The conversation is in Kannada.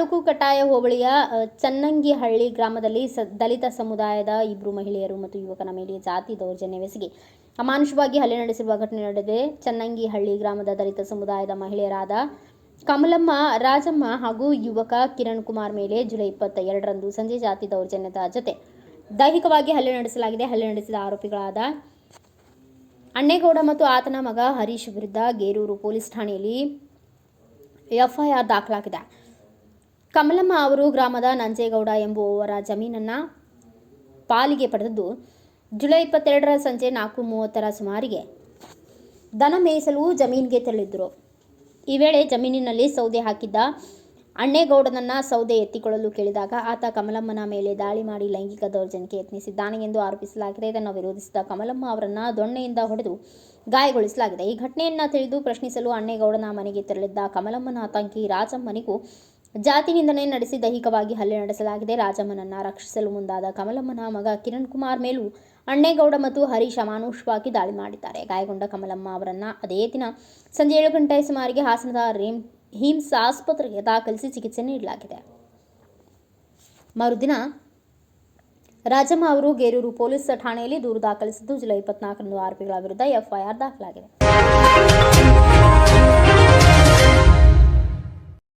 ತಾಲೂಕು ಕಟ್ಟಾಯ ಹೋಬಳಿಯ ಚನ್ನಂಗಿಹಳ್ಳಿ ಗ್ರಾಮದಲ್ಲಿ ದಲಿತ ಸಮುದಾಯದ ಇಬ್ಬರು ಮಹಿಳೆಯರು ಮತ್ತು ಯುವಕನ ಮೇಲೆ ಜಾತಿ ದೌರ್ಜನ್ಯವೆಸಗಿ ಅಮಾನುಷವಾಗಿ ಹಲ್ಲೆ ನಡೆಸಿರುವ ಘಟನೆ ನಡೆದಿದೆ. ಚನ್ನಂಗಿಹಳ್ಳಿ ಗ್ರಾಮದ ದಲಿತ ಸಮುದಾಯದ ಮಹಿಳೆಯರಾದ ಕಮಲಮ್ಮ, ರಾಜಮ್ಮ ಹಾಗೂ ಯುವಕ ಕಿರಣ್ ಕುಮಾರ್ ಮೇಲೆ ಜುಲೈ 22ರಂದು ಸಂಜೆ ಜಾತಿ ದೌರ್ಜನ್ಯದ ಜೊತೆ ದೈಹಿಕವಾಗಿ ಹಲ್ಲೆ ನಡೆಸಲಾಗಿದೆ. ಹಲ್ಲೆ ನಡೆಸಿದ ಆರೋಪಿಗಳಾದ ಅಣ್ಣೇಗೌಡ ಮತ್ತು ಆತನ ಮಗ ಹರೀಶ್ ವಿರುದ್ಧ ಗೇರೂರು ಪೊಲೀಸ್ ಠಾಣೆಯಲ್ಲಿ ಎಫ್ಐಆರ್ ದಾಖಲಾಗಿದೆ. ಕಮಲಮ್ಮ ಅವರು ಗ್ರಾಮದ ನಂಜೇಗೌಡ ಎಂಬುವವರ ಜಮೀನನ್ನು ಪಾಲಿಗೆ ಪಡೆದದ್ದು ಜುಲೈ 22ರ ಸಂಜೆ 4:30ರ ಸುಮಾರಿಗೆ ದನ ಮೇಯಿಸಲು ಜಮೀನಿಗೆ ತೆರಳಿದ್ದರು. ಈ ವೇಳೆ ಜಮೀನಿನಲ್ಲಿ ಸೌದೆ ಹಾಕಿದ್ದ ಅಣ್ಣೇಗೌಡನನ್ನ ಸೌದೆ ಎತ್ತಿಕೊಳ್ಳಲು ಕೇಳಿದಾಗ ಆತ ಕಮಲಮ್ಮನ ಮೇಲೆ ದಾಳಿ ಮಾಡಿ ಲೈಂಗಿಕ ದೌರ್ಜನ್ಯಕ್ಕೆ ಯತ್ನಿಸಿದ್ದಾನೆ ಎಂದು ಆರೋಪಿಸಲಾಗಿದೆ. ಇದನ್ನು ವಿರೋಧಿಸಿದ ಕಮಲಮ್ಮ ಅವರನ್ನ ದೊಣ್ಣೆಯಿಂದ ಹೊಡೆದು ಗಾಯಗೊಳಿಸಲಾಗಿದೆ. ಈ ಘಟನೆಯನ್ನ ತಿಳಿದು ಪ್ರಶ್ನಿಸಲು ಅಣ್ಣೇಗೌಡನ ಮನೆಗೆ ತೆರಳಿದ್ದ ಕಮಲಮ್ಮನ ತಂಗಿ ರಾಜಮ್ಮನಿಗೂ ಜಾತಿ ನಿಂದನೆ ನಡೆಸಿ ದೈಹಿಕವಾಗಿ ಹಲ್ಲೆ ನಡೆಸಲಾಗಿದೆ. ರಾಜಮ್ಮನನ್ನ ರಕ್ಷಿಸಲು ಮುಂದಾದ ಕಮಲಮ್ಮನ ಮಗ ಕಿರಣ್ ಕುಮಾರ್ ಮೇಲೂ ಅಣ್ಣೇಗೌಡ ಮತ್ತು ಹರೀಶ್ ಅಮಾನುಷವಾಗಿ ದಾಳಿ ಮಾಡಿದ್ದಾರೆ. ಗಾಯಗೊಂಡ ಕಮಲಮ್ಮ ಅವರನ್ನ ಅದೇ ದಿನ ಸಂಜೆ 7 ಗಂಟೆ ಸುಮಾರಿಗೆ ಹಾಸನದ ಹಿಮ್ಸ್ ಆಸ್ಪತ್ರೆಗೆ ದಾಖಲಿಸಿ ಚಿಕಿತ್ಸೆ ನೀಡಲಾಗಿದೆ. ಮರುದಿನ ರಾಜಮ್ಮ ಅವರು ಗೇರೂರು ಪೊಲೀಸ್ ಠಾಣೆಯಲ್ಲಿ ದೂರು ದಾಖಲಿಸಿದ್ದು ಜುಲೈ 24ರಂದು ಆರೋಪಿಗಳ ವಿರುದ್ಧ ಎಫ್ಐಆರ್ ದಾಖಲಾಗಿದೆ.